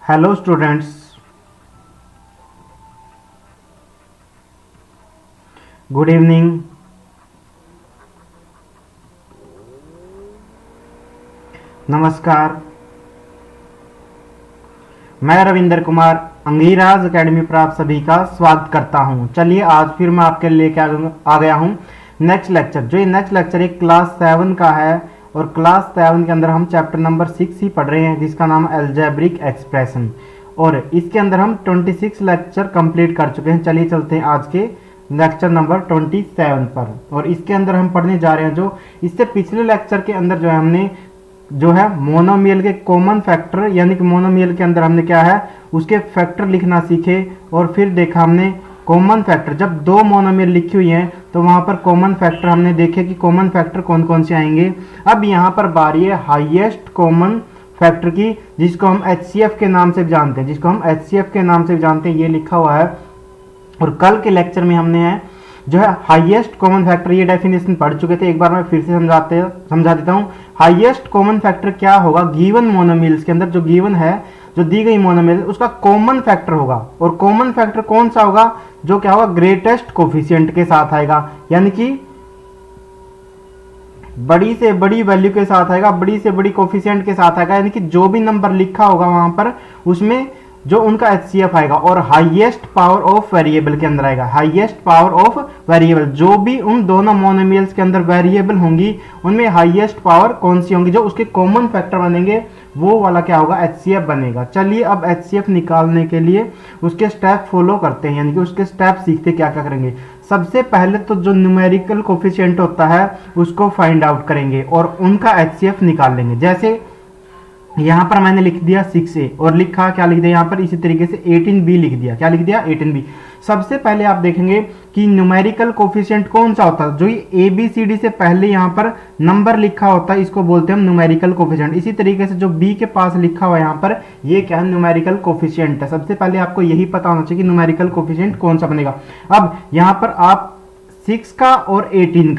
Hello students, good evening. नमस्कार, मैं Ravinder Kumar अंगीराज academy पर आप सभी का स्वागत करता हूं। चलिए आज फिर मैं आपके लिए आ गया हूं नेक्स्ट लेक्चर। जो ये नेक्स्ट लेक्चर एक क्लास 7 का है और क्लास 7 के अंदर हम चैप्टर नंबर 6 ही पढ़ रहे हैं जिसका नाम है अलजेब्रिक एक्सप्रेशन, और इसके अंदर हम 26 लेक्चर कंप्लीट कर चुके हैं। चलिए चलते हैं आज के लेक्चर नंबर 27 पर, और इसके अंदर हम पढ़ने जा रहे हैं जो इससे पिछले लेक्चर के अंदर जो है हमने जो है मोनोमियल के कॉमन फैक्टर, यानी कि मोनोमियल के अंदर हमने क्या है उसके फैक्टर लिखना सीखे, और फिर देखा हमने कॉमन फैक्टर। जब दो मोनोमियल लिखी हुई हैं तो वहां पर कॉमन फैक्टर हमने देखे कि कॉमन फैक्टर कौन कौन से आएंगे। अब यहाँ पर बारी है हाईएस्ट कॉमन फैक्टर की, जिसको हम HCF के नाम से जानते हैं, ये लिखा हुआ है। और कल के लेक्चर में हमने है जो है हाईएस्ट कॉमन फैक्टर, ये डेफिनेशन पढ़ चुके थे, एक बार मैं फिर से समझा देता हूँ। हाईएस्ट कॉमन फैक्टर क्या होगा, गिवन मोनोमियल्स के अंदर जो गिवन है, जो दी गई मोनोमियल उसका कॉमन फैक्टर होगा। और कॉमन फैक्टर कौन सा होगा, जो क्या होगा ग्रेटेस्ट कोफिशिएंट के साथ आएगा, यानी कि बड़ी से बड़ी वैल्यू के साथ आएगा, बड़ी से बड़ी कोफिशिएंट के साथ आएगा, यानी कि जो भी नंबर लिखा होगा वहां पर उसमें जो उनका HCF आएगा। और हाईएस्ट पावर ऑफ वेरिएबल के अंदर आएगा, हाईएस्ट पावर ऑफ वेरिएबल, जो भी उन दोनों मोनोमियल्स के अंदर वेरिएबल होंगी उनमें हाईएस्ट पावर कौन सी होंगी, जो उसके कॉमन फैक्टर बनेंगे वो वाला क्या होगा HCF बनेगा। चलिए अब HCF निकालने के लिए उसके स्टेप फॉलो करते हैं, यानी कि उसके स्टेप सीखते क्या क्या करेंगे। सबसे पहले तो जो न्यूमेरिकल कोफिशिएंट होता है उसको फाइंड आउट करेंगे और उनका HCF निकाल लेंगे। जैसे यहाँ पर मैंने लिख दिया 6A और लिखा क्या लिख दिया यहाँ पर, इसी तरीके से 18B लिख दिया। क्या लिख दिया 18B। सबसे पहले आप देखेंगे कि न्यूमेरिकल कोफिशिएंट कौन सा होता है, जो ये ABCD से पहले यहाँ पर नंबर लिखा होता है इसको बोलते हैं हम न्यूमेरिकल कोफिशिएंट। इसी तरीके से जो B के पास लिखा हुआ है यहाँ पर, ये क्या है न्यूमेरिकल कोफिशिएंट है। सबसे पहले आपको यही पता होना चाहिए कि न्यूमेरिकल कोफिशिएंट कौन सा बनेगा। अब यहाँ पर आप 6 का और 18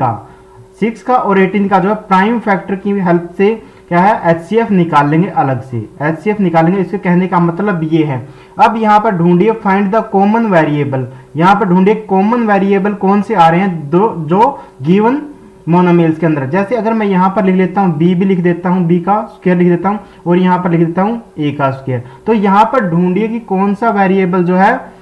का जो है प्राइम फैक्टर की हेल्प से क्या है HCF निकाल लेंगे, अलग से HCF निकालेंगे। इसके कहने का मतलब ये है। अब यहाँ पर ढूंढिए फाइंड द कॉमन वेरिएबल, यहाँ पर ढूंढिए कॉमन वेरिएबल कौन से आ रहे हैं जो गिवन मोनोमियल्स के अंदर। जैसे अगर मैं यहाँ पर लिख लेता हूँ B भी लिख देता हूँ, B का स्क्वायर लिख देता हूँ, और यहाँ पर लिख देता हूँ A का स्क्वायर। तो यहाँ पर ढूंढिए कि कौन सा वेरिएबल जो है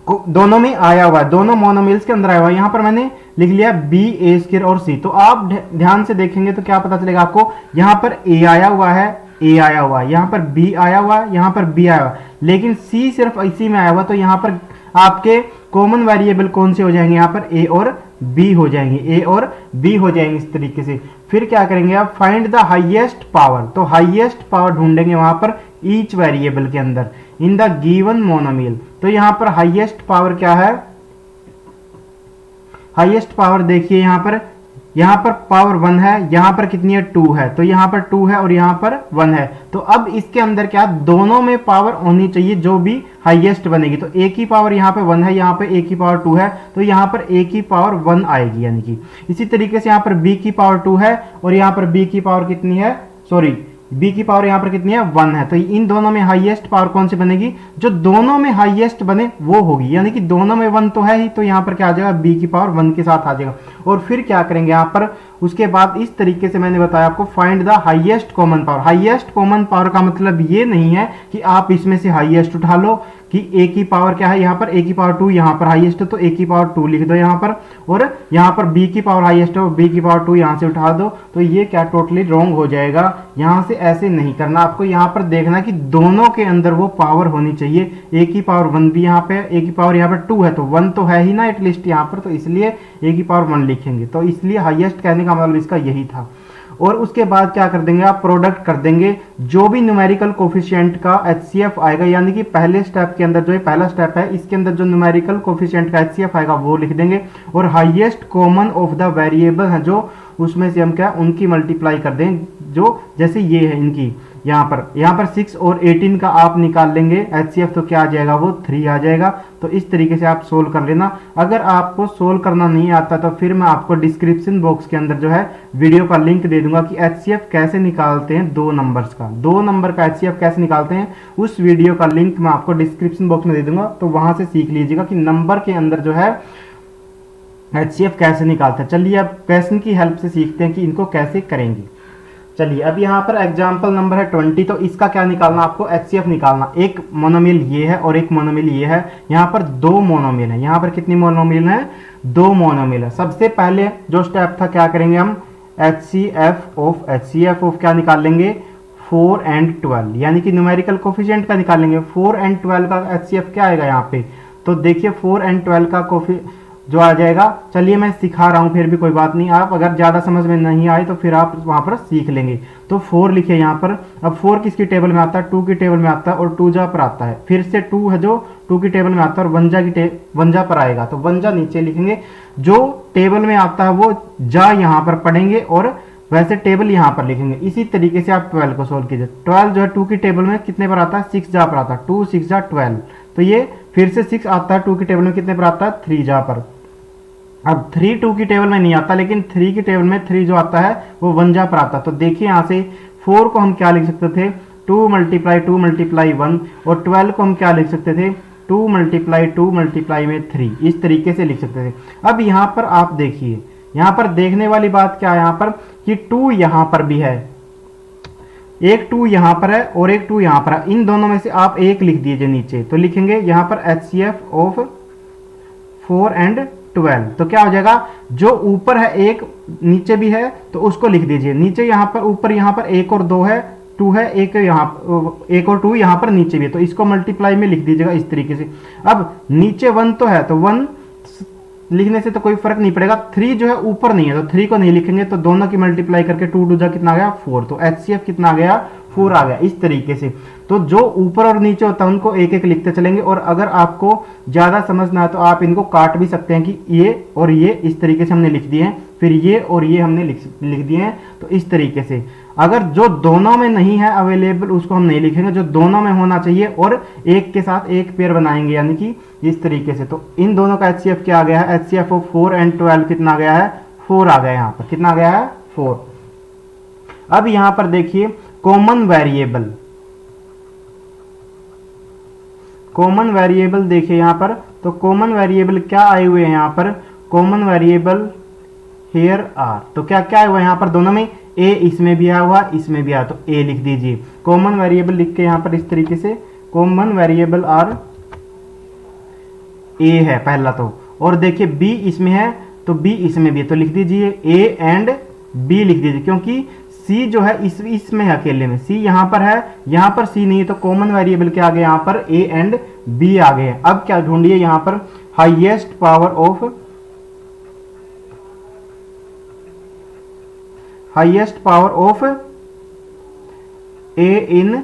दोनों में आया हुआ है, दोनों मोनोमियल्स के अंदर आया हुआ है। यहाँ पर मैंने लिख लिया B A स्क्वायर और C। तो आप ध्यान से देखेंगे तो क्या पता चलेगा आपको, यहाँ पर A आया हुआ है, यहाँ पर B आया हुआ है, यहाँ पर B आया हुआ है, लेकिन C सिर्फ इसी में आया हुआ। तो यहाँ पर आपके कॉमन वेरिएबल कौन से हो जाएंगे, यहाँ पर A और B हो जाएंगे, इस तरीके से। फिर क्या करेंगे आप, फाइंड द हाईएस्ट पावर। तो हाईएस्ट पावर ढूंढेंगे वहां पर ईच वेरिएबल के अंदर इन द गिवन मोनोमियल। तो यहां पर हाईएस्ट पावर क्या है, हाईएस्ट पावर देखिए यहाँ पर पावर 1 है, यहाँ पर कितनी है 2 है, तो यहाँ पर 2 है और यहाँ पर 1 है। तो अब इसके अंदर क्या दोनों में पावर होनी चाहिए जो भी हाईएस्ट बनेगी। तो A की पावर यहाँ पे 1 है, यहाँ पे A की पावर 2 है, तो यहाँ पर A की पावर 1 आएगी, यानी कि इसी तरीके से यहाँ पर B की पावर 2 है और यहाँ पर B की पावर कितनी है, B की पावर यहाँ पर कितनी है 1 है। तो इन दोनों में हाईएस्ट पावर कौन सी बनेगी, जो दोनों में हाईएस्ट बने वो होगी, यानी कि दोनों में 1 तो है ही, तो यहाँ पर क्या आ जाएगा B की पावर 1 के साथ आ जाएगा। और फिर क्या करेंगे यहाँ पर, उसके बाद इस तरीके से मैंने बताया आपको find the highest common power. Highest common power का मतलब ये नहीं है कि आप इसमें से हाईएस्ट उठा लो कि A की पावर क्या है, यहाँ पर A की पावर 2, यहाँ पर हाईएस्ट है तो A की पावर 2 लिख दो यहाँ पर, और यहाँ पर B की पावर हाईएस्ट है और B की पावर 2 यहाँ से उठा दो। तो ये क्या टोटली रॉन्ग हो जाएगा। यहाँ से ऐसे नहीं करना, आपको यहाँ पर देखना कि दोनों के अंदर वो पावर होनी चाहिए। A की पावर 1 भी यहाँ पे, A की पावर यहाँ पर 2 है तो 1 तो है ही ना एटलीस्ट यहाँ पर, तो इसलिए A की पावर 1 लिखेंगे। तो इसलिए हाईएस्ट कहने का मतलब इसका यही था। और उसके बाद क्या कर देंगे आप, प्रोडक्ट कर देंगे जो भी न्यूमेरिकल कोफिशिएंट का HCF आएगा, यानी कि पहले स्टेप के अंदर जो ये पहला स्टेप है इसके अंदर जो न्यूमेरिकल कोफिशिएंट का HCF आएगा वो लिख देंगे, और highest common of the variable है जो उसमें से हम क्या उनकी मल्टीप्लाई कर दें, जो जैसे ये है इनकी, यहाँ पर 6 और 18 का आप निकाल लेंगे HCF, तो क्या आ जाएगा, वो 3 आ जाएगा। तो इस तरीके से आप सोल्व कर लेना। अगर आपको सोल्व करना नहीं आता तो फिर मैं आपको डिस्क्रिप्शन बॉक्स के अंदर जो है वीडियो का लिंक दे दूंगा कि HCF कैसे निकालते हैं, 2 नंबर्स का, 2 नंबर का HCF कैसे निकालते हैं, उस वीडियो का लिंक मैं आपको डिस्क्रिप्शन बॉक्स में दे दूंगा। तो वहां से सीख लीजिएगा कि नंबर के अंदर जो है HCF कैसे निकालते हैं। चलिए अब क्वेश्चन की हेल्प से सीखते हैं कि इनको कैसे करेंगे। चलिए अब यहाँ पर एग्जाम्पल नंबर है 20, तो इसका क्या निकालना, आपको HCF निकालना। एक मोनोमिल ये है और एक मोनोमिल ये है। यहाँ पर 2 मोनोमिल है। यहाँ पर कितनी मोनोमिल है, 2 मोनोमिल है। सबसे पहले जो स्टेप था, क्या करेंगे हम, HCF ऑफ क्या निकाल लेंगे, 4 and 12, यानी कि न्यूमेरिकल कोफिशिएंट का निकालेंगे। 4 and 12 का HCF क्या आएगा यहाँ पे, तो देखिए 4 and 12 का कोफी जो आ जाएगा। चलिए मैं सिखा रहा हूँ, फिर भी कोई बात नहीं, आप अगर ज़्यादा समझ में नहीं आए तो फिर आप वहाँ पर सीख लेंगे। तो 4 लिखिए यहाँ पर। अब 4 किसकी टेबल में आता है, 2 की टेबल में आता है और 2 जा पर आता है। फिर से 2 है जो 2 की टेबल में आता है और 1 जा पर आएगा, तो 1 जा नीचे लिखेंगे। जो टेबल में आता है वो जा यहाँ पर पढ़ेंगे और वैसे टेबल यहाँ पर लिखेंगे। इसी तरीके से आप 12 को सोल्व कीजिए। 12 जो है 2 की टेबल में कितने पर आता है, 6 जा पर आता है। 2 6 जा 12, तो ये फिर से 6 आता है 2 की टेबल में, कितने पर आता है, 3 जा पर। अब 3 2 की टेबल में नहीं आता, लेकिन 3 की टेबल में 3 जो आता है वो 1 जा पर आता है। तो देखिए यहाँ से 4 को हम क्या लिख सकते थे, 2 मल्टीप्लाई 1, और 12 को हम क्या लिख सकते थे, 2 मल्टीप्लाई में 3, इस तरीके से लिख सकते थे। अब यहाँ पर आप देखिए, यहाँ पर देखने वाली बात क्या है यहाँ पर, कि 2 यहाँ पर भी है, एक 2 यहाँ पर है और एक 2 यहाँ पर है। इन दोनों में से आप एक लिख दीजिए नीचे, तो लिखेंगे यहाँ पर HCF ऑफ 4 and 12, तो क्या हो जाएगा, जो ऊपर है एक नीचे भी है तो उसको लिख दीजिए। नीचे यहाँ पर, ऊपर यहाँ पर 1 और 2 है, 2 है, एक यहाँ 1 और 2 यहाँ पर नीचे भी है, तो इसको मल्टीप्लाई में लिख दीजिएगा इस तरीके से। अब नीचे 1 तो है, तो 1 लिखने से तो कोई फर्क नहीं पड़ेगा। 3 जो है ऊपर नहीं है, तो 3 को नहीं लिखेंगे, तो दोनों की मल्टीप्लाई करके 2 2 जा कितना आ गया, 4, तो HCF कितना आ गया, 4 आ गया। इस तरीके से तो जो ऊपर और नीचे होता है उनको एक एक लिखते चलेंगे, और अगर आपको ज्यादा समझना है तो आप इनको काट भी सकते हैं कि ये और ये इस तरीके से हमने लिख दिए हैं, फिर ये और ये हमने लिख दिए हैं। तो इस तरीके से अगर जो दोनों में नहीं है अवेलेबल उसको हम नहीं लिखेंगे, जो दोनों में होना चाहिए और एक के साथ एक पेयर बनाएंगे, यानी कि इस तरीके से। तो इन दोनों का HCF क्या आ गया है, HCF ऑफ 4 and 12 कितना आ गया है, 4 आ गया। यहाँ पर कितना आ गया है, 4। अब यहाँ पर देखिए कॉमन वेरिएबल, कॉमन वेरिएबल देखिए यहाँ पर, तो कॉमन वेरिएबल क्या आए हुए हैं यहाँ पर, कॉमन वेरिएबल हेयर आर, तो क्या क्या आया हुआ है यहाँ पर, दोनों में ए, इसमें भी आया हुआ, इसमें भी आया, तो ए लिख दीजिए। कॉमन वेरिएबल लिख के यहाँ पर इस तरीके से, कॉमन वेरिएबल आर ए है पहला तो, और देखिए बी इसमें है तो बी इसमें भी है, तो लिख दीजिए ए एंड बी लिख दीजिए, क्योंकि सी जो है इसमें है अकेले में, सी यहाँ पर है, यहाँ पर सी नहीं है, तो कॉमन वेरिएबल क्या आ गया यहाँ पर, ए एंड बी आ गए। अब क्या ढूंढिए यहाँ पर, हाईएस्ट पावर ऑफ ए इन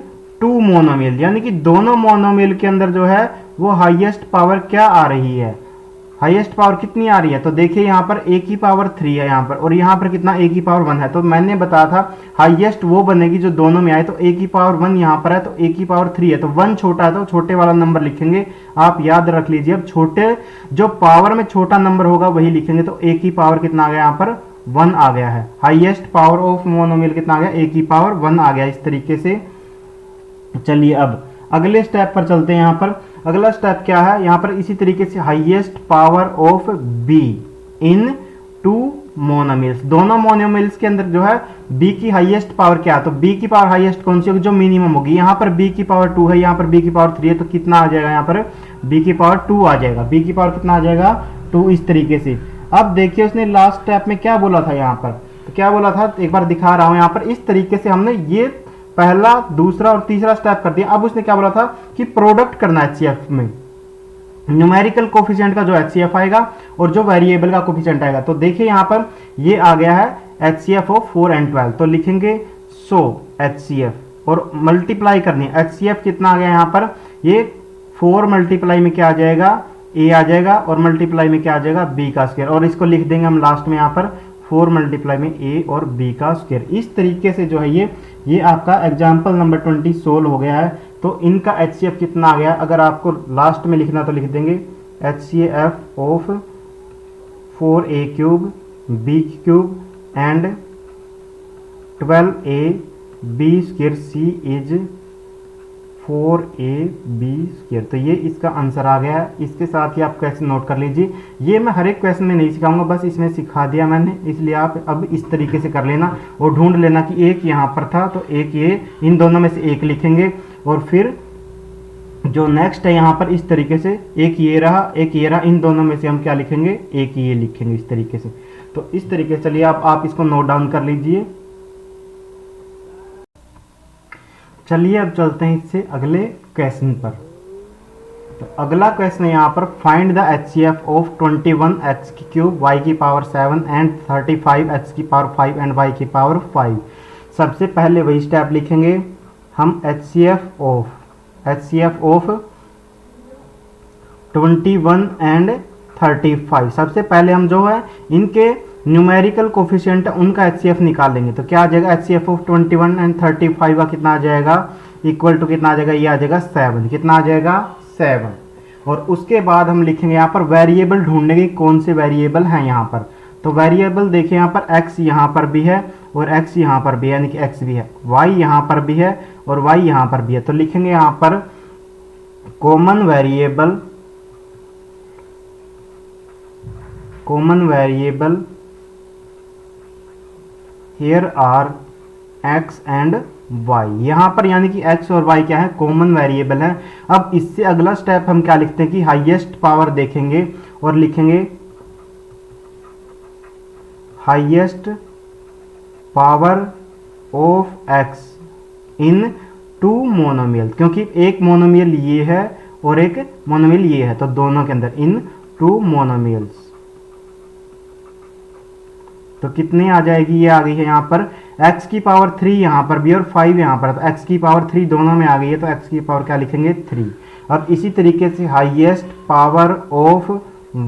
2 मोनोमिल, यानी कि दोनों मोनोमिल के अंदर जो है वो हाईएस्ट पावर क्या आ रही है, हाईएस्ट पावर कितनी आ रही है। तो देखिए यहाँ पर a की पावर 3 है यहाँ पर, और यहाँ पर कितना, a की पावर 1 है। तो मैंने बताया था हाईएस्ट वो बनेगी जो दोनों में आए, तो a की पावर 1 यहाँ पर है, तो a की पावर 3 है, तो 1 छोटा है तो छोटे वाला नंबर लिखेंगे। आप याद रख लीजिए, अब छोटे जो पावर में छोटा नंबर होगा वही लिखेंगे। तो a की पावर कितना आ गया यहाँ पर, 1 आ गया है। हाईएस्ट पावर ऑफ मोनोमिल कितना आ गया, a की पावर 1 आ गया। इस तरीके से चलिए अब अगले स्टेप पर चलते हैं। यहाँ पर अगला स्टेप क्या है, यहाँ पर इसी तरीके से highest power of be in 2 मोनोमिल्स, दोनों मोनोमिल्स के अंदर जो है बी की हाईएस्ट पावर क्या है, तो बी की पावर हाईएस्ट कौन सी होगी, जो मिनिमम होगी। यहाँ पर बी की पावर 2 है, यहाँ पर बी की पावर 3 है, तो कितना आ जाएगा यहाँ पर, बी की पावर 2 आ जाएगा। बी की पावर कितना आ जाएगा, 2। इस तरीके से अब देखिए उसने लास्ट स्टेप में क्या बोला था यहाँ पर, तो क्या बोला था एक बार दिखा रहा हूँ यहाँ पर। इस तरीके से हमने ये पहला, दूसरा और तीसरा स्टेप कर दिया। अब उसने क्या बोला था कि प्रोडक्ट करना है HCF में, न्यूमेरिकल कोफिशिएंट का जो HCF आएगा और जो वेरिएबल का कोफिशिएंट आएगा। तो देखिए यहाँ पर ये आ गया है HCF ऑफ 4 and 12, तो लिखेंगे सो HCF और मल्टीप्लाई करनी है। HCF कितना आ गया यहाँ पर, ये 4 मल्टीप्लाई में क्या आ जाएगा, a आ जाएगा, और मल्टीप्लाई में क्या आ जाएगा, b का स्क्वायर, और इसको लिख देंगे हम लास्ट में यहाँ पर 4 मल्टीप्लाई में a और b का स्क्वायर। इस तरीके से जो है ये आपका एग्जाम्पल नंबर 20 सोल्व हो गया है। तो इनका HCF कितना आ गया, अगर आपको लास्ट में लिखना तो लिख देंगे HCF of 4a cube b cube and 12a b square c is 4ab square. तो ये इसका आंसर आ गया है। इसके साथ ही आप क्वेश्चन नोट कर लीजिए। ये मैं हर एक क्वेश्चन में नहीं सिखाऊंगा, बस इसमें सिखा दिया मैंने, इसलिए आप अब इस तरीके से कर लेना और ढूंढ लेना कि एक यहाँ पर था तो एक ये, इन दोनों में से एक लिखेंगे और फिर जो नेक्स्ट है यहाँ पर इस तरीके से एक ये रहा एक ये रहा, इन दोनों में से हम क्या लिखेंगे, एक ये लिखेंगे इस तरीके से। तो इस तरीके से चलिए आप इसको नोट डाउन कर लीजिए। चलिए अब चलते हैं इससे अगले क्वेश्चन पर। तो अगला क्वेश्चन है यहाँ पर find the HCF of 21x की क्यूब y की पावर 7 एंड 35x की पावर 5 एंड y की पावर 5। सबसे पहले वही स्टेप लिखेंगे हम HCF ऑफ 21 एंड 35। सबसे पहले हम जो है इनके न्यूमेरिकल कोफिशिएंट उनका HCF निकाल लेंगे। तो क्या आ जाएगा, HCF ऑफ 21 एंड 35 का कितना आ जाएगा, इक्वल टू कितना आ जाएगा, ये आ जाएगा 7। कितना आ जाएगा, 7। और उसके बाद हम लिखेंगे यहाँ पर वेरिएबल ढूंढने की, कौन से वेरिएबल हैं यहाँ पर। तो वेरिएबल देखिए यहाँ पर x यहाँ पर भी है और x यहाँ पर भी है, यानी कि x भी है, y यहाँ पर भी है और y यहाँ पर भी है। तो लिखेंगे यहाँ पर common variable here are x and y। यहाँ पर यानी कि x और y क्या है, कॉमन वेरिएबल है। अब इससे अगला स्टेप हम क्या लिखते हैं कि हाईएस्ट पावर देखेंगे और लिखेंगे highest power of x in 2 monomial, क्योंकि एक मोनोमियल ये है और एक मोनोमियल ये है, तो दोनों के अंदर इन 2 मोनोमियल्स। तो कितनी आ जाएगी, ये आ गई है यहाँ पर x की पावर 3 यहाँ पर भी और 5 यहाँ पर, तो x की पावर 3 दोनों में आ गई है, तो x की पावर क्या लिखेंगे, 3। अब इसी तरीके से highest power of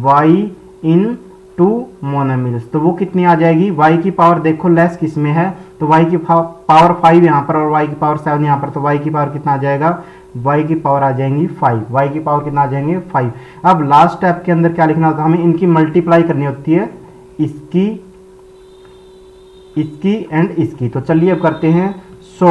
y in 2 monomials, तो वो कितनी आ जाएगी, y की पावर देखो लेस किस में है, तो y की पावर 5 यहाँ पर और y की पावर 7 यहाँ पर, तो y की पावर कितना आ जाएगा, y की पावर आ जाएंगी 5। y की पावर कितना आ जाएंगे, 5। अब लास्ट स्टेप के अंदर क्या लिखना होता है, हमें इनकी मल्टीप्लाई करनी होती है, इसकी एंड इसकी। तो चलिए अब करते हैं। सो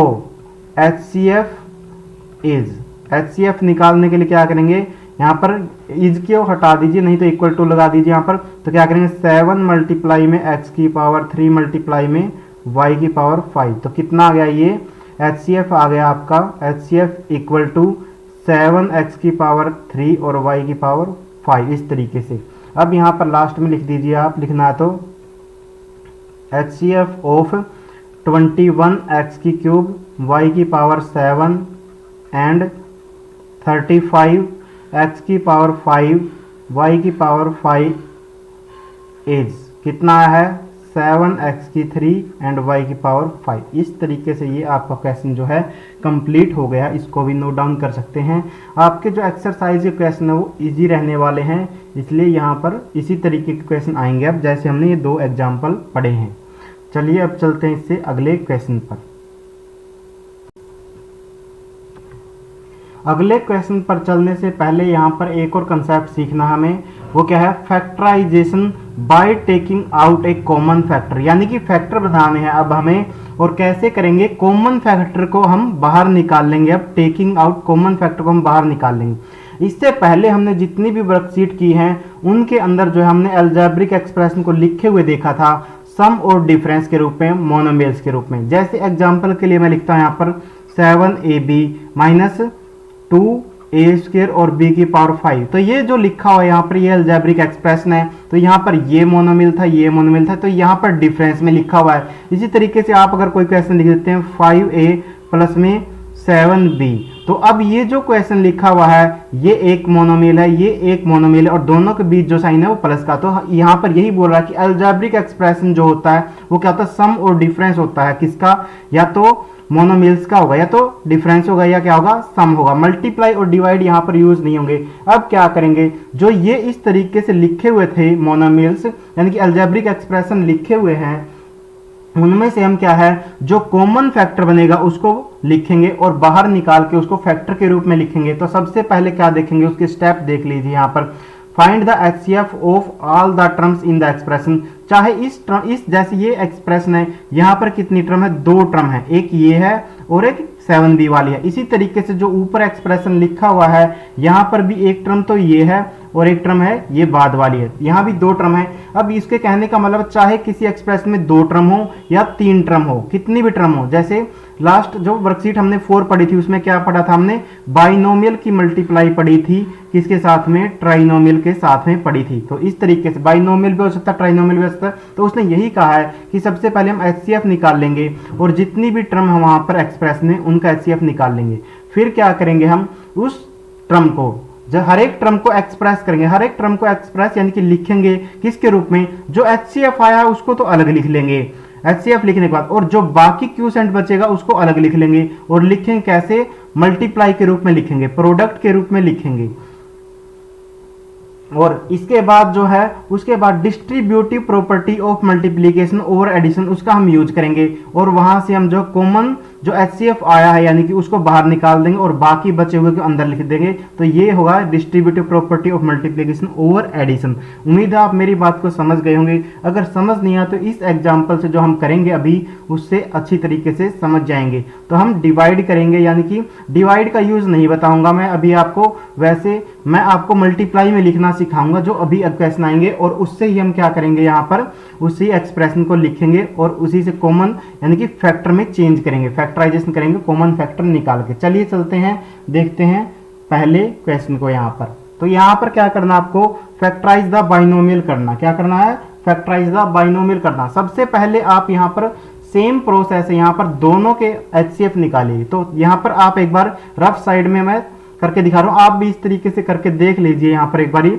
HCF निकालने के लिए क्या करेंगे, यहाँ पर इज को हटा दीजिए, नहीं तो इक्वल टू लगा दीजिए यहाँ पर। तो क्या करेंगे, 7 मल्टीप्लाई में x की पावर 3 मल्टीप्लाई में y की पावर 5। तो कितना आ गया, ये HCF आ गया आपका, HCF इक्वल टू 7x की पावर 3 और y की पावर 5, इस तरीके से। अब यहाँ पर लास्ट में लिख दीजिए आप, लिखना है तो HCF ऑफ 21x की क्यूब y की पावर 7 एंड 35x की पावर 5 y की पावर 5 इज कितना है, 7x की 3 एंड y की पावर 5। इस तरीके से ये आपका क्वेश्चन जो है कंप्लीट हो गया। इसको भी नोट डाउन कर सकते हैं। आपके जो एक्सरसाइज के क्वेश्चन है वो इजी रहने वाले हैं, इसलिए यहाँ पर इसी तरीके के क्वेश्चन आएंगे अब, जैसे हमने ये 2 एग्जाम्पल पढ़े हैं। चलिए अब चलते हैं इससे अगले क्वेश्चन पर। अगले क्वेश्चन पर चलने से पहले यहाँ पर एक और कंसेप्ट सीखना हमें, वो क्या है, factorization by taking out a common factor. यानी कि फैक्टर बनाने हैं अब हमें, और कैसे करेंगे, कॉमन फैक्टर को हम बाहर निकाल लेंगे। अब टेकिंग आउट कॉमन फैक्टर को हम बाहर निकाल लेंगे। इससे पहले हमने जितनी भी वर्कशीट की हैं उनके अंदर जो है हमने अलजेब्रिक एक्सप्रेशन को लिखे हुए देखा था, सम और डिफरेंस के रूप में, मोनोमियल्स के रूप में। जैसे एग्जांपल के लिए मैं लिखता हूं यहाँ पर 7ab माइनस 2a स्क्वायर और b की पावर 5। तो ये जो लिखा हुआ है यहाँ पर, ये अलजेब्रिक एक्सप्रेशन है। तो यहाँ पर ये मोनोमियल था, ये मोनोमियल था, तो यहाँ पर डिफरेंस में लिखा हुआ है। इसी तरीके से आप अगर कोई क्वेश्चन लिख देते हैं 5a प्लस में 7b, तो अब ये जो क्वेश्चन लिखा हुआ है ये एक मोनोमियल है, ये एक मोनोमियल है और दोनों के बीच जो साइन है वो प्लस का। तो यहाँ पर यही बोल रहा है कि अलजेब्रिक एक्सप्रेशन जो होता है वो क्या होता है, सम और डिफरेंस होता है। किसका, या तो मोनोमिल्स का होगा या तो डिफरेंस होगा या क्या होगा, सम होगा। मल्टीप्लाई और डिवाइड यहाँ पर यूज नहीं होंगे। अब क्या करेंगे, जो ये इस तरीके से लिखे हुए थे मोनोमिल्स यानी कि अलजेब्रिक एक्सप्रेशन लिखे हुए हैं, उनमें से हम क्या है जो कॉमन फैक्टर बनेगा उसको लिखेंगे और बाहर निकाल के उसको फैक्टर के रूप में लिखेंगे। तो सबसे पहले क्या देखेंगे, उसके स्टेप देख लीजिए यहाँ पर। Find the HCF of all the terms in the expression. चाहे इस जैसे ये एक्सप्रेशन है, यहाँ पर कितनी टर्म है, 2 टर्म है, एक ये है और एक 7b वाली है। इसी तरीके से जो ऊपर एक्सप्रेशन लिखा हुआ है यहाँ पर भी एक टर्म तो ये है और एक टर्म है ये बाद वाली है, यहाँ भी 2 टर्म है। अब इसके कहने का मतलब चाहे किसी एक्सप्रेशन में 2 टर्म हो या 3 टर्म हो, कितनी भी टर्म हो, जैसे लास्ट जो वर्कशीट हमने 4 पढ़ी थी उसमें क्या पढ़ा था हमने, बाइनोमियल की मल्टीप्लाई पढ़ी थी, किसके साथ में, ट्राइनोमियल के साथ में पढ़ी थी। तो इस तरीके से बाइनोमियल भी हो सकता है, ट्राइनोमियल भी हो सकता है। तो उसने यही कहा है कि सबसे पहले हम HCF निकाल लेंगे और जितनी भी टर्म हम वहां पर एक्सप्रेशन है उनका HCF निकाल लेंगे। फिर क्या करेंगे, हम उस टर्म को जब हर एक टर्म को एक्सप्रेस करेंगे, हर एक टर्म को एक्सप्रेस यानी कि लिखेंगे किसके रूप में, जो HCF आया है उसको तो अलग लिख लेंगे HCF लिखने के बाद, और जो बाकी क्यूसेंट बचेगा उसको अलग लिख लेंगे। और लिखेंगे कैसे, मल्टीप्लाई के रूप में लिखेंगे, प्रोडक्ट के रूप में लिखेंगे। और इसके बाद जो है उसके बाद distributive property of multiplication over addition उसका हम यूज करेंगे और वहां से हम जो कॉमन जो HCF आया है यानी कि उसको बाहर निकाल देंगे और बाकी बचे हुए को अंदर लिख देंगे। तो ये होगा distributive property of multiplication over addition. उम्मीद है आप मेरी बात को समझ गए होंगे। अगर समझ नहीं आया तो इस एग्जाम्पल से जो हम करेंगे अभी उससे अच्छी तरीके से समझ जाएंगे। तो हम डिवाइड करेंगे, यानी कि डिवाइड का यूज नहीं बताऊंगा मैं अभी आपको, वैसे मैं आपको मल्टीप्लाई में लिखना सिखाऊंगा जो अभी क्वेश्चन आएंगे, और उससे ही हम क्या करेंगे, यहाँ पर उसी एक्सप्रेशन को लिखेंगे और उसी से कॉमन यानी कि फैक्टर में चेंज करेंगे, फैक्टराइजेशन करेंगे, कॉमन फैक्टर निकाल के। चलिए चलते हैं, देखते हैं पहले क्वेश्चन को यहाँ पर। तो यहाँ पर क्या करना, आपको फैक्टराइज द बाइनोमियल करना। क्या करना है, फैक्टराइज द बाइनोमियल करना। सबसे पहले आप यहाँ पर सेम प्रोसेस है, यहाँ पर दोनों के HCF निकालिए। तो यहाँ पर आप एक बार रफ साइड में मैं करके दिखा रहा हूं, आप भी इस तरीके से करके देख लीजिए यहाँ पर एक बारी।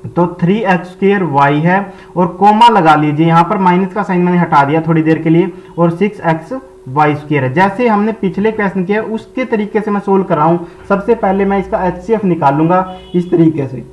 तो 3x² y है और कोमा लगा लीजिए, यहाँ पर माइनस का साइन मैंने हटा दिया थोड़ी देर के लिए, और 6xy² है। जैसे हमने पिछले क्वेश्चन किया उसके तरीके से मैं सोल्व कर रहा हूं। सबसे पहले मैं इसका HCF निकाल लूंगा इस तरीके से।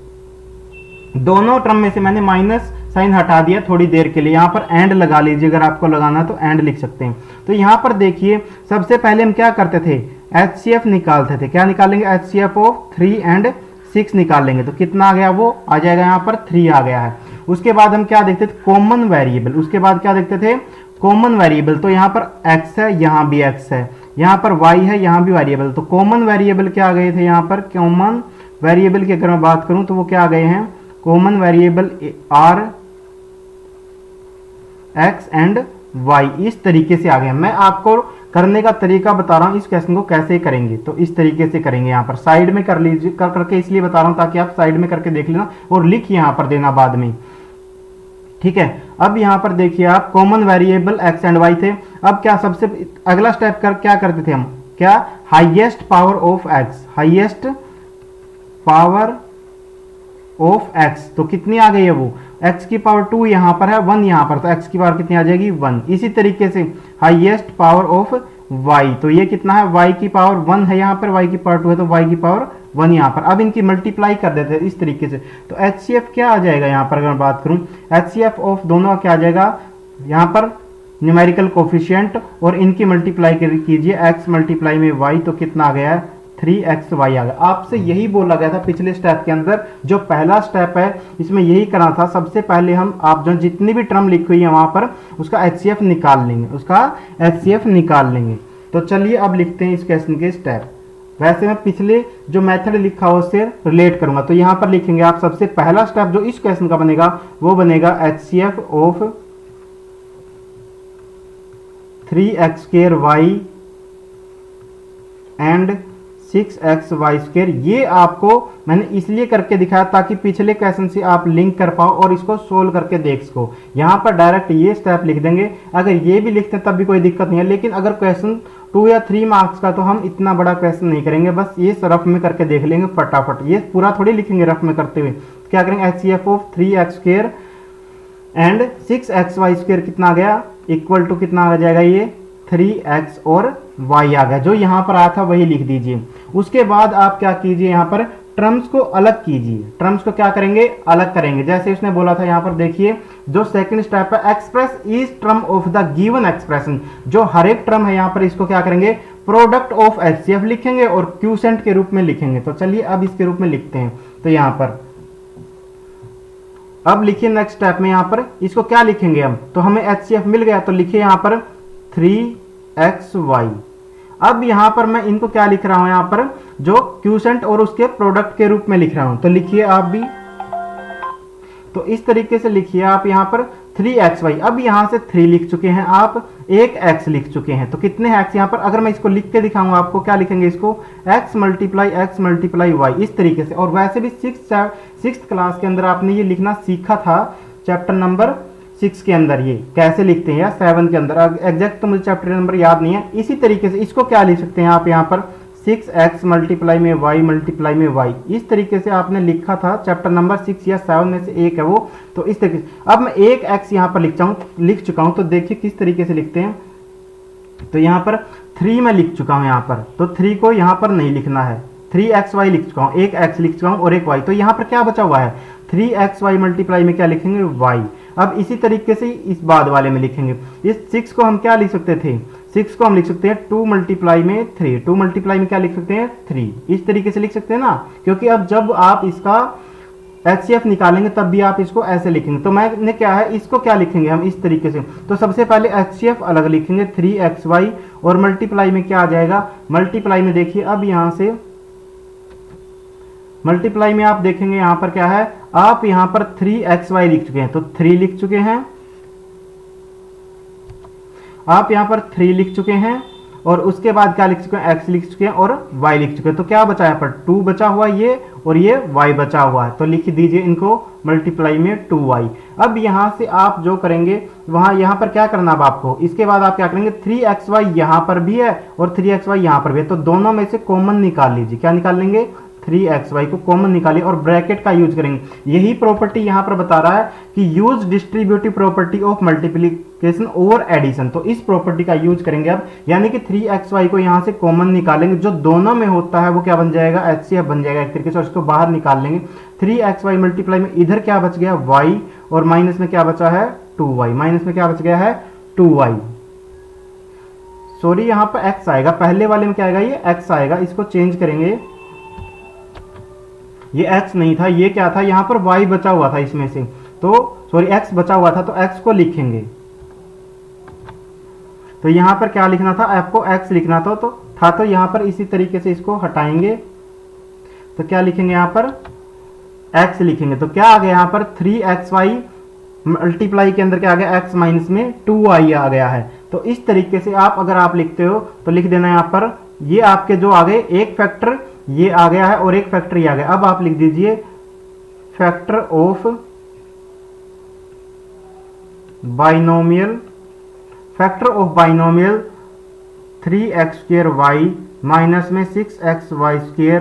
दोनों टर्म में से मैंने माइनस साइन हटा दिया थोड़ी देर के लिए, यहाँ पर एंड लगा लीजिए, अगर आपको लगाना तो एंड लिख सकते हैं। तो यहाँ पर देखिए सबसे पहले हम क्या करते थे, HCF निकालते थे। क्या निकालेंगे, HCF ऑफ 3 और 6 निकाल लेंगे। तो कितना आ गया, वो आ जाएगा यहाँ पर 3 आ गया है। उसके बाद हम क्या देखते थे, कॉमन वेरिएबल। उसके बाद क्या देखते थे, कॉमन वेरिएबल। तो यहाँ पर x है, यहाँ भी x है, यहाँ पर y है, यहाँ भी वेरिएबल। तो कॉमन वेरिएबल क्या आ गए थे, यहाँ पर कॉमन वेरिएबल की अगर मैं बात करूं तो वो क्या आ गए हैं, common variable r x and y इस तरीके से आ गए। मैं आपको करने का तरीका बता रहा हूं, इस क्वेश्चन को कैसे करेंगे। तो इस तरीके से करेंगे, यहाँ पर साइड में कर लीजिए, करके इसलिए बता रहा हूं ताकि आप साइड में करके देख लेना और लिख यहाँ पर देना बाद में, ठीक है। अब यहाँ पर देखिए आप, common variable x and y थे। अब क्या सबसे अगला स्टेप क्या करते थे हम, क्या, highest power of x, highest power of x। तो कितनी आ गई है वो, x की पावर 2 यहाँ पर है, 1 यहाँ पर, तो x की पावर कितनी आ जाएगी, 1। इसी तरीके से हाईएस्ट पावर ऑफ y, तो ये कितना है, y की पावर 1 है यहाँ पर, y की पावर 2 है, तो y की पावर 1 यहाँ पर। अब इनकी मल्टीप्लाई कर देते हैं इस तरीके से। तो HCF क्या आ जाएगा यहाँ पर, अगर मैं बात करूँ HCF ऑफ दोनों क्या आ जाएगा, यहाँ पर न्यूमेरिकल कोफिशिएंट और इनकी मल्टीप्लाई कीजिए, x मल्टीप्लाई में y, तो कितना आ गया है, 3xy आ गया। आपसे यही बोला गया था पिछले स्टेप के अंदर, जो पहला स्टेप है इसमें यही करना था। सबसे पहले हम आप जो जितनी भी टर्म लिखी हुई है वहां पर उसका HCF निकाल लेंगे, उसका HCF निकाल लेंगे। तो चलिए अब लिखते हैं इस क्वेश्चन के स्टेप। वैसे मैं पिछले जो मेथड लिखा हो उससे रिलेट करूंगा। तो यहाँ पर लिखेंगे आप, सबसे पहला स्टेप जो इस क्वेश्चन का बनेगा वो बनेगा HCF of 3x² y and 6xy²। ये आपको मैंने इसलिए करके दिखाया ताकि पिछले क्वेश्चन से आप लिंक कर पाओ और इसको सोल्व करके देख सको। यहाँ पर डायरेक्ट ये स्टेप लिख देंगे, अगर ये भी लिखते हैं तब भी कोई दिक्कत नहीं है, लेकिन अगर क्वेश्चन 2 या 3 मार्क्स का तो हम इतना बड़ा क्वेश्चन नहीं करेंगे, बस ये रफ में करके देख लेंगे फटाफट। ये पूरा थोड़ी लिखेंगे रफ में करते हुए। क्या करेंगे, HCF of 3x² and 6xy² कितना आ गया, इक्वल टू कितना आ जाएगा, ये 3x और y आ गया। जो यहाँ पर आया था वही लिख दीजिए। उसके बाद आप क्या कीजिए, यहाँ पर टर्म्स को अलग कीजिए। टर्म्स को क्या करेंगे, अलग करेंगे। जैसे उसने बोला था, यहाँ पर देखिए जो सेकंड स्टेप है, express each term of the given expression. जो हर एक टर्म है यहाँ पर इसको क्या करेंगे, प्रोडक्ट ऑफ HCF लिखेंगे और क्यूसेंट के रूप में लिखेंगे। तो चलिए अब इसके रूप में लिखते हैं। तो यहाँ पर अब लिखिए नेक्स्ट स्टेप में, यहाँ पर इसको क्या लिखेंगे हम, तो हमें HCF मिल गया, तो लिखिए यहाँ पर 3xy। अब यहाँ पर मैं इनको क्या लिख रहा हूं, यहाँ पर जो क्यूसेंट और उसके प्रोडक्ट के रूप में लिख रहा हूं। तो लिखिए आप भी, तो इस तरीके से लिखिए आप यहाँ पर 3xy। अब यहाँ से 3 लिख चुके हैं आप, एक x लिख चुके हैं, तो कितने x यहाँ पर, अगर मैं इसको लिख के दिखाऊंगा आपको, क्या लिखेंगे इसको, x मल्टीप्लाई y, इस तरीके से। और वैसे भी सिक्स क्लास के अंदर आपने ये लिखना सीखा था, चैप्टर नंबर 6 के अंदर ये कैसे लिखते हैं, या 7 के अंदर, एग्जैक्ट तो मुझे चैप्टर नंबर याद नहीं है। इसी तरीके से इसको क्या लिख सकते हैं आप, यहाँ पर 6x मल्टीप्लाई में y, इस तरीके से आपने लिखा था चैप्टर नंबर 6 या 7 में से एक है वो। तो इस तरीके से अब मैं एक x यहाँ पर लिख चुका हूँ। तो देखिए किस तरीके से लिखते हैं। तो यहाँ पर 3 मैं लिख चुका हूँ यहाँ पर, तो 3 को यहाँ पर नहीं लिखना है, 3xy लिख चुका हूँ, एक x लिख चुका हूँ और एक y। तो यहाँ पर क्या बचा हुआ है, 3xy मल्टीप्लाई में क्या लिखेंगे, y। अब इसी तरीके से इस बाद वाले में लिखेंगे। इस 6 को हम क्या लिख सकते थे, 6 को हम लिख सकते हैं 2 मल्टीप्लाई में 3, 2 मल्टीप्लाई में क्या लिख सकते हैं, 3। इस तरीके से लिख सकते हैं ना, क्योंकि अब जब आप इसका HCF निकालेंगे तब भी आप इसको ऐसे लिखेंगे। तो मैंने क्या है, इसको क्या लिखेंगे हम इस तरीके से। तो सबसे पहले HCF अलग लिखेंगे 3xy, और मल्टीप्लाई में क्या आ जाएगा, मल्टीप्लाई में देखिए अब यहाँ से मल्टीप्लाई में आप देखेंगे यहाँ पर क्या है, आप यहाँ पर 3xy लिख चुके हैं, तो 3 लिख चुके हैं आप, यहाँ पर 3 लिख चुके हैं, और उसके बाद क्या लिख चुके हैं, x लिख चुके हैं और y लिख चुके हैं। तो क्या बचा है, यहाँ पर 2 बचा हुआ ये, और ये y बचा हुआ है। तो लिख दीजिए इनको मल्टीप्लाई में 2y। अब यहाँ से आप जो करेंगे वहां, यहाँ पर क्या करना अब आपको, इसके बाद आप क्या करेंगे, 3xy यहाँ पर भी है और 3xy यहाँ पर भी है, तो दोनों में से कॉमन निकाल लीजिए। क्या निकाल लेंगे, 3xy को कॉमन निकालिए और ब्रैकेट का यूज करेंगे। यही प्रॉपर्टी यहां पर बता रहा है कि use distributive property of multiplication और एडिशन। तो इस प्रॉपर्टी का यूज करेंगे अब, यानी कि 3xy को यहां से कॉमन निकालेंगे, जो दोनों में होता है वो क्या बन जाएगा, HCF बन जाएगा एक तरीके से, और इसको बाहर निकाल लेंगे। 3xy मल्टीप्लाई में इधर क्या बच गया, y, और माइनस में क्या बचा है, 2y, माइनस में क्या बच गया है, 2y। सॉरी यहां पर x आएगा, पहले वाले में क्या आएगा, ये x आएगा, इसको चेंज करेंगे। ये x नहीं था, ये क्या था, यहाँ पर y बचा हुआ था इसमें से, तो सॉरी x बचा हुआ था, तो x को लिखेंगे। तो यहाँ पर क्या लिखना था, आपको x लिखना था, तो यहाँ पर इसी तरीके से इसको हटाएंगे। तो क्या लिखेंगे, यहाँ पर x लिखेंगे। तो क्या आ गया यहाँ पर, 3xy मल्टीप्लाई के अंदर क्या आ गया, x माइनस में 2y आ गया है। तो इस तरीके से आप अगर आप लिखते हो तो लिख देना यहाँ पर, ये आपके जो आ गए, एक फैक्टर ये आ गया है और एक फैक्टर ये आ गया। अब आप लिख दीजिए factor of binomial, factor of binomial 3x² minus में 6xy²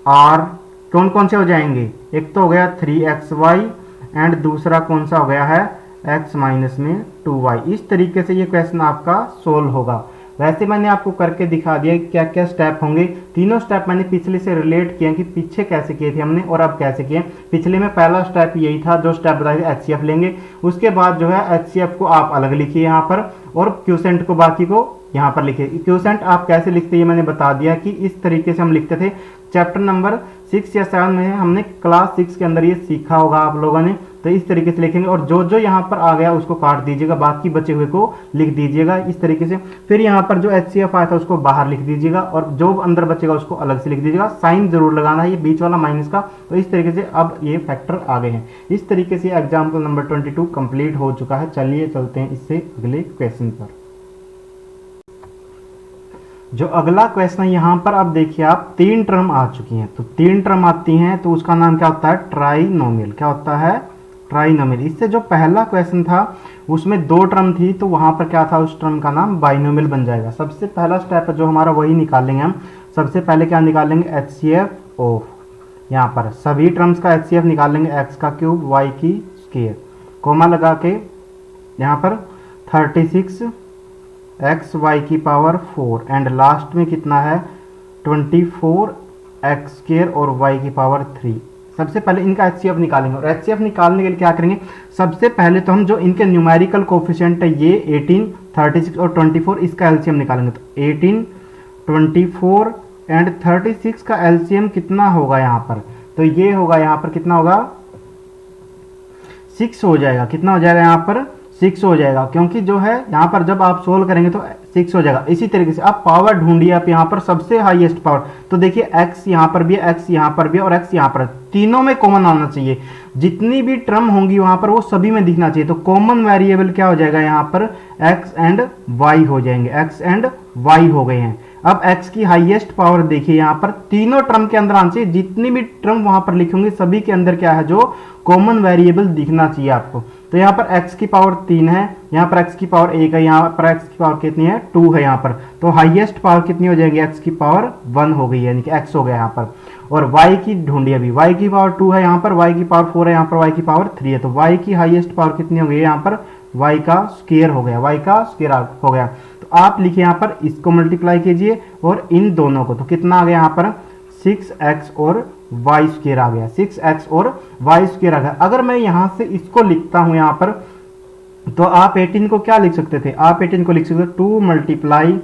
आर, कौन कौन से हो जाएंगे, एक तो हो गया 3xy एंड दूसरा कौन सा हो गया है, x माइनस में 2y। इस तरीके से ये क्वेश्चन आपका सोल्व होगा। वैसे मैंने आपको करके दिखा दिया क्या क्या स्टेप होंगे। तीनों स्टेप मैंने पिछले से रिलेट किए कि पीछे कैसे किए थे हमने और अब कैसे किए। पिछले में पहला स्टेप यही था, जो स्टेप बताए थे, HCF लेंगे, उसके बाद जो है HCF को आप अलग लिखिए यहाँ पर, और क्यूसेंट को बाकी को यहाँ पर लिखिए। क्यूसेंट आप कैसे लिखते हैं ये मैंने बता दिया कि इस तरीके से हम लिखते थे। चैप्टर नंबर 6 या 7 में हमने क्लास 6 के अंदर ये सीखा होगा आप लोगों ने। तो इस तरीके से लिखेंगे, और जो जो यहाँ पर आ गया उसको काट दीजिएगा, बाकी बचे हुए को लिख दीजिएगा इस तरीके से। फिर यहाँ पर जो HCF आया था उसको बाहर लिख दीजिएगा, और जो अंदर बचेगा उसको अलग से लिख दीजिएगा। साइन जरूर लगाना है, ये बीच वाला माइनस का। तो इस तरीके से अब ये फैक्टर आ गए हैं। इस तरीके से एग्जाम्पल नंबर 22 कंप्लीट हो चुका है। चलिए चलते हैं इससे अगले क्वेश्चन पर। जो अगला क्वेश्चन है यहाँ पर, अब देखिए आप, तीन टर्म आ चुकी हैं, तो तीन टर्म आती हैं तो उसका नाम क्या होता है, ट्राइनोमियल। क्या होता है, ट्राइनोमियल। इससे जो पहला क्वेश्चन था उसमें दो टर्म थी, तो वहां पर क्या था, उस टर्म का नाम बाइनोमियल बन जाएगा। सबसे पहला स्टेप है जो हमारा, वही निकालेंगे हम। सबसे पहले क्या निकालेंगे, HCF ऑफ, यहाँ पर सभी टर्म्स का HCF निकालेंगे, x का क्यूब y की स्क्वायर, कोमा लगा के यहाँ पर 36 x y की पावर 4 एंड लास्ट में कितना है 24 x स्क्वायर और y की पावर 3। सबसे पहले इनका HCF निकालेंगे, और HCF निकालने के लिए क्या करेंगे, सबसे पहले तो हम जो इनके न्यूमेरिकल कोफिशिएंट है ये 18, 36 और 24, इसका LCM निकालेंगे। तो 18, 24 एंड 36 का LCM कितना होगा यहाँ पर, तो ये होगा यहाँ पर कितना होगा, 6 हो जाएगा। कितना हो जाएगा यहाँ पर, 6 हो जाएगा, क्योंकि जो है यहाँ पर जब आप सोल्व करेंगे तो 6 हो जाएगा। इसी तरीके से आप पावर ढूंढिए, आप यहाँ पर सबसे हाईएस्ट पावर, तो देखिए x यहाँ पर भी है, x यहाँ पर भी है और x यहाँ पर, तीनों में कॉमन आना चाहिए। जितनी भी टर्म होंगी वहां पर वो सभी में दिखना चाहिए। तो कॉमन वेरिएबल क्या हो जाएगा यहाँ पर, x एंड y हो जाएंगे, x एंड y हो गए हैं। अब x की हाईएस्ट पावर देखिए यहाँ पर, तीनों टर्म के अंदर आना चाहिए, जितनी भी टर्म वहां पर लिखेंगे सभी के अंदर क्या है, जो कॉमन वेरिएबल दिखना चाहिए आपको। तो यहाँ पर x की पावर 3 है, यहाँ पर x की पावर 1 है, यहाँ पर x की पावर कितनी है, 2 है यहाँ पर। तो हाईएस्ट पावर कितनी हो जाएगी, x की पावर 1 हो गई है, यानी कि x हो गया यहाँ पर। और y की ढूंढिए अभी, y की पावर 2 है यहाँ पर, y की पावर 4 है यहाँ पर, y की पावर 3 है। तो y की हाईएस्ट पावर कितनी हो गई यहाँ पर, y का स्क्वायर हो गया, y का स्क्वायर हो गया। तो आप लिखिए यहाँ पर, इसको मल्टीप्लाई कीजिए और इन दोनों को, तो कितना आ गया यहाँ पर, 6x और y स्क्वायर आ गया, 6x और y स्क्वायर आ गया। अगर मैं यहाँ से इसको लिखता हूँ यहाँ पर, तो आप 18 को क्या लिख सकते थे, आप 18 को लिख सकते थे 2 मल्टीप्लाई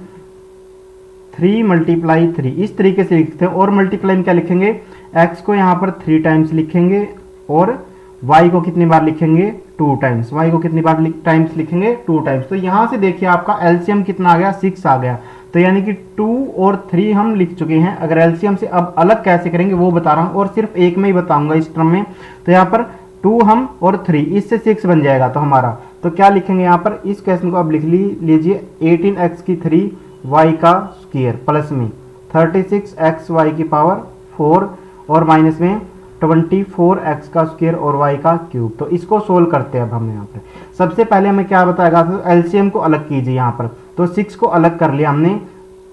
3 मल्टीप्लाई 3, इस तरीके से लिखते हैं। और मल्टीप्लाई में क्या लिखेंगे, x को यहाँ पर 3 टाइम्स लिखेंगे और y को कितनी बार लिखेंगे, 2 टाइम्स, y को कितनी बार टाइम्स लिखेंगे, 2 टाइम्स। तो यहाँ से देखिए आपका LCM कितना आ गया, 6 आ गया। तो यानी कि 2 और 3 हम लिख चुके हैं। अगर LCM से अब अलग कैसे करेंगे वो बता रहा हूँ, और सिर्फ एक में ही बताऊंगा इस टर्म में। तो यहाँ पर 2 हम और 3, इससे 6 बन जाएगा तो हमारा। तो क्या लिखेंगे यहाँ पर, इस क्वेश्चन को अब लिख लीजिए, 18x की 3 y का स्क्वायर प्लस में 36x y की पावर 4 और माइनस में 24x का स्क्वायर और y का क्यूब। तो इसको सोल्व करते हैं अब हम यहाँ पर। सबसे पहले हमें क्या बताएगा, तो LCM को अलग कीजिए यहाँ पर। तो 6 को अलग कर लिया हमने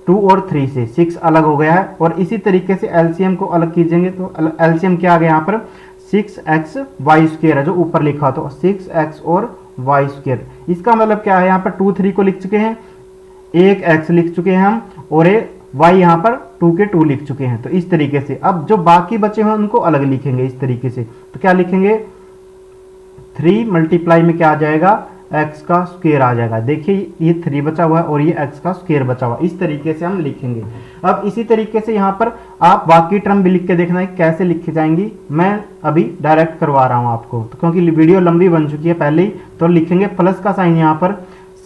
2 और 3 से, 6 अलग हो गया है। और इसी तरीके से LCM को अलग कीजिएंगे, तो LCM क्या आ गया यहाँ पर, 6x y स्क्वायर है जो ऊपर लिखा, तो 6x और y स्क्वायर। इसका मतलब क्या है, यहाँ पर 2 3 को लिख चुके हैं, एक x लिख चुके हैं हम, और एक y यहाँ पर 2 के 2 लिख चुके हैं। तो इस तरीके से अब जो बाकी बचे हैं उनको अलग लिखेंगे इस तरीके से। तो क्या लिखेंगे, 3 मल्टीप्लाई में क्या आ जाएगा, x का स्क्वायर आ जाएगा। देखिए ये 3 बचा हुआ है और ये x का स्क्वायर बचा हुआ है, इस तरीके से हम लिखेंगे। अब इसी तरीके से यहाँ पर आप बाकी टर्म भी लिख के देखना है कैसे लिखी जाएंगी। मैं अभी डायरेक्ट करवा रहा हूँ आपको, तो क्योंकि वीडियो लंबी बन चुकी है पहले ही। तो लिखेंगे प्लस का साइन यहाँ पर,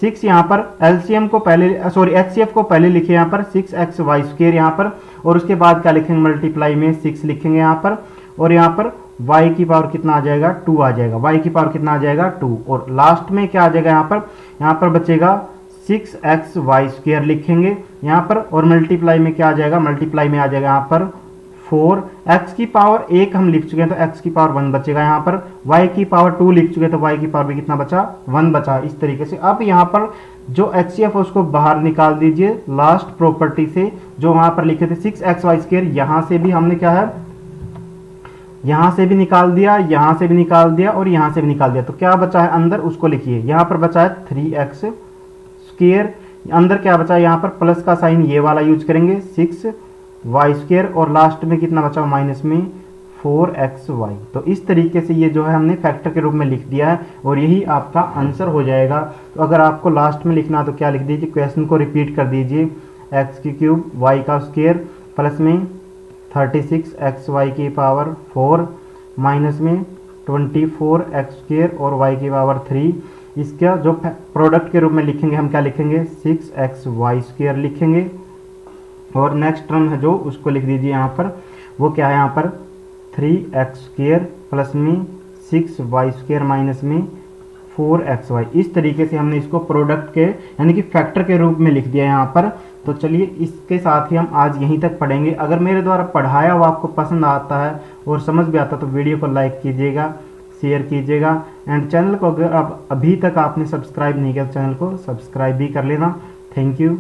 6 यहाँ पर LCM को पहले, सॉरी HCF को पहले लिखे यहाँ पर, 6x y स्क्वायर यहाँ पर, और उसके बाद क्या लिखेंगे, मल्टीप्लाई में 6 लिखेंगे यहाँ पर, और यहाँ पर y की पावर कितना आ जाएगा, 2 आ जाएगा, y की पावर कितना आ जाएगा, 2, और लास्ट में क्या आ जाएगा यहाँ पर बचेगा 6x y स्क्वायर लिखेंगे यहाँ पर, और मल्टीप्लाई में क्या आ जाएगा, मल्टीप्लाई में आ जाएगा यहाँ पर 4, x की पावर 1 हम लिख चुके हैं तो x की पावर 1 बचेगा यहाँ पर, y की पावर 2 लिख चुके हैं तो y की पावर भी कितना बचा, 1 बचा। इस तरीके से अब यहाँ पर जो HCF है उसको बाहर निकाल दीजिए लास्ट प्रॉपर्टी से, जो वहां पर लिखे थे 6x y स्क्वायर। यहाँ से भी हमने क्या है, यहाँ से भी निकाल दिया, यहाँ से भी निकाल दिया और यहाँ से भी निकाल दिया। तो क्या बचा है अंदर, उसको लिखिए। यहाँ पर बचा है 3x स्क्वायर, अंदर क्या बचा है, यहाँ पर प्लस का साइन ये वाला यूज करेंगे, 6y स्क्वायर, और लास्ट में कितना बचा, माइनस में 4xy। तो इस तरीके से ये जो है हमने फैक्टर के रूप में लिख दिया है, और यही आपका आंसर हो जाएगा। तो अगर आपको लास्ट में लिखना तो क्या लिख दीजिए, क्वेश्चन को रिपीट कर दीजिए, x की क्यूब y का स्क्वायर प्लस में 36xy की पावर 4 माइनस में 24x स्क्वायर और y की पावर 3। इसका जो प्रोडक्ट के रूप में लिखेंगे हम क्या लिखेंगे, 6xy स्क्वायर लिखेंगे। और नेक्स्ट टर्म है जो उसको लिख दीजिए यहाँ पर, वो क्या है यहाँ पर 3x स्क्वायर प्लस में 6y स्क्वायर माइनस में 4xy। इस तरीके से हमने इसको प्रोडक्ट के यानी कि फैक्टर के रूप में लिख दिया यहाँ पर। तो चलिए इसके साथ ही हम आज यहीं तक पढ़ेंगे। अगर मेरे द्वारा पढ़ाया हुआ आपको पसंद आता है और समझ भी आता है तो वीडियो को लाइक कीजिएगा, शेयर कीजिएगा, एंड चैनल को अगर आप अभी तक आपने सब्सक्राइब नहीं किया तो चैनल को सब्सक्राइब भी कर लेना। Thank you.